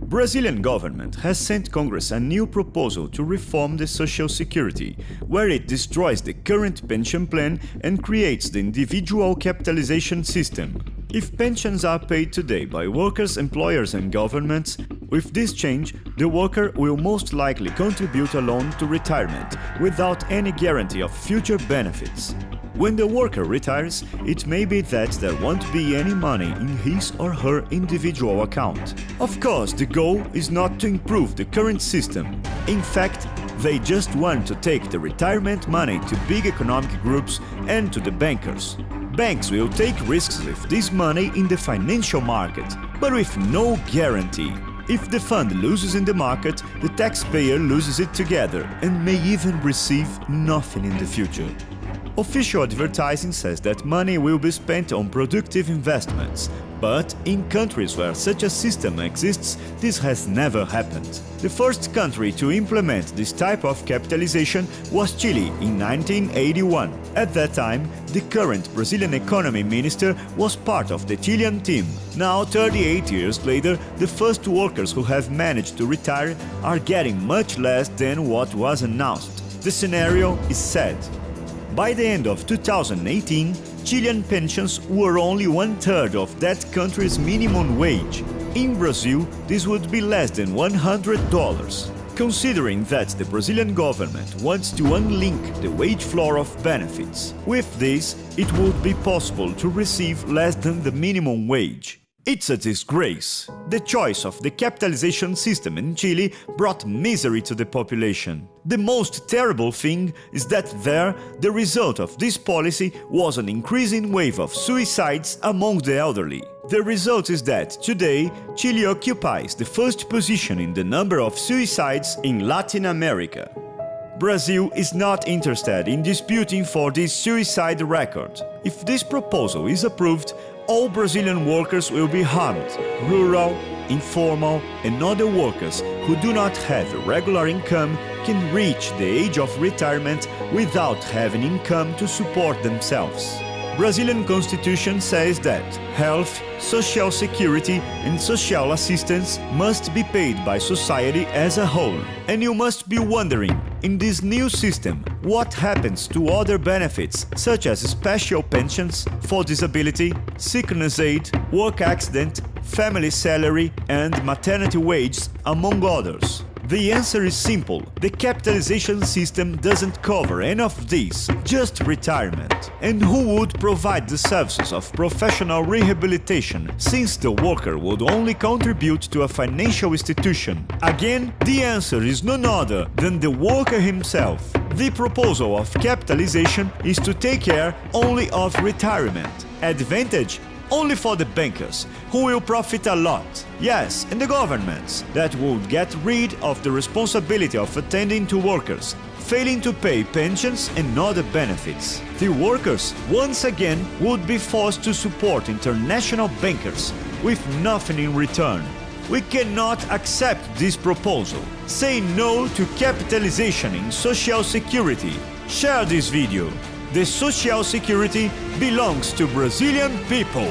Brazilian government has sent Congress a new proposal to reform the Social Security, where it destroys the current pension plan and creates the individual capitalization system. If pensions are paid today by workers, employers and governments, with this change, the worker will most likely contribute alone to retirement, without any guarantee of future benefits. When the worker retires, it may be that there won't be any money in his or her individual account. Of course, the goal is not to improve the current system. In fact, they just want to take the retirement money to big economic groups and to the bankers. Banks will take risks with this money in the financial market, but with no guarantee. If the fund loses in the market, the taxpayer loses it together and may even receive nothing in the future. Official advertising says that money will be spent on productive investments, but in countries where such a system exists, this has never happened. The first country to implement this type of capitalization was Chile in 1981. At that time, the current Brazilian economy minister was part of the Chilean team. Now, 38 years later, the first workers who have managed to retire are getting much less than what was announced. The scenario is sad. By the end of 2018, Chilean pensions were only 1/3 of that country's minimum wage. In Brazil, this would be less than $100. Considering that the Brazilian government wants to unlink the wage floor of benefits, with this, it would be possible to receive less than the minimum wage. It's a disgrace. The choice of the capitalization system in Chile brought misery to the population. The most terrible thing is that the result of this policy was an increasing wave of suicides among the elderly. The result is that today, Chile occupies the first position in the number of suicides in Latin America. Brazil is not interested in disputing for this suicide record. If this proposal is approved, all Brazilian workers will be harmed. Rural, informal and other workers who do not have a regular income can reach the age of retirement without having income to support themselves. Brazilian constitution says that health, social security and social assistance must be paid by society as a whole. And you must be wondering, in this new system, what happens to other benefits such as special pensions for disability, sickness aid, work accident, family salary and maternity wages, among others? The answer is simple. The capitalization system doesn't cover any of these, just retirement. And who would provide the services of professional rehabilitation, since the worker would only contribute to a financial institution? Again, the answer is none other than the worker himself. The proposal of capitalization is to take care only of retirement. Advantage only for the bankers, who will profit a lot. Yes, and the governments, that would get rid of the responsibility of attending to workers, failing to pay pensions and other benefits. The workers, once again, would be forced to support international bankers, with nothing in return. We cannot accept this proposal. Say no to capitalization in Social Security. Share this video. The Social Security belongs to Brazilian people.